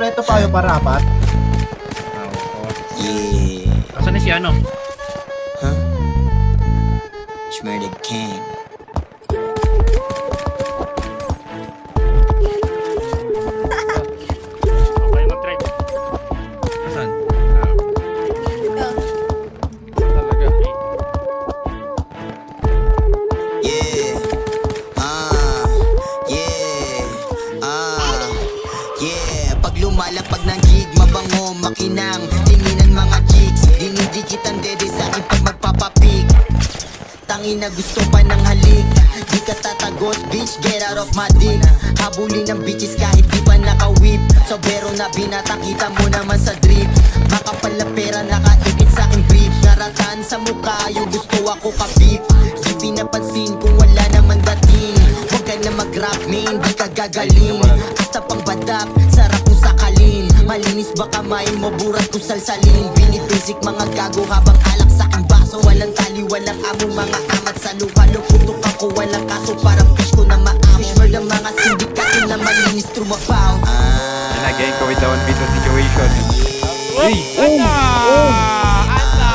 kompleto pa kayo para apat? Yeah. Asan na si ano? Huh? Schmurder King. Okay, mag-drive. Asan? Yeah. Yeah. Yeah. Pag lumalapag ng gig, mabango, makinang tinginan mga chicks, dinidikitan dede sa akin pag magpapapik. Tangina gusto pa ng halik, di ka tatagos, bitch, get out of my dick. Habulin ng bitches kahit di pa naka-whip. Sobero na binata, kita mo naman sa drip. Makapal na pera, nakaipit sa aking brief. Narataan sa mukha, yung gusto ako kabip. Di pinapansin kung wala naman dating. Huwag ka na mag-rap, man, di ka gagaling. Basta pang badap, sarap kung sakalin. Malinis ba kamay mo, burat kung salsalin. Binibasic mga gago habang alak sa aking baso. Walang tali, walang amo, mga amat sa lupa. Luputok ako, walang kaso, parang fish ko na maamo. Murder mga sindikato na malinis trumapaw. Nag-gain ko with the 1v2 situation. Uy! Ana! Ana!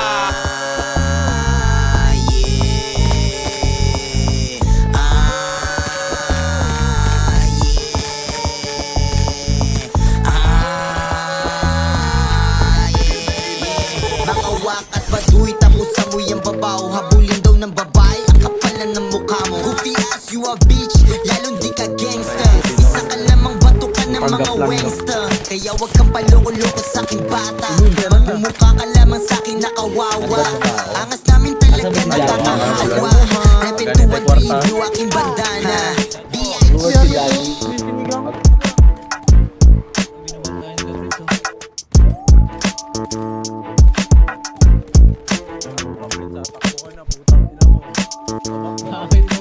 Makawak at baduy, tapos amoy ang babaw. Habulin daw ng babae, ang kapalan ng mukha mo. Goofy ass, you a bitch, lalong di ka gangster. Isa ka lamang bato ka ng mga wangster. Kaya wag kang paloko-loko sa aking bata. Magmumukha ka lamang sa akin nakawawa. Angas namin talaga nakakahalwa. Repin 2 1 3, blue aking bandana. Bakit?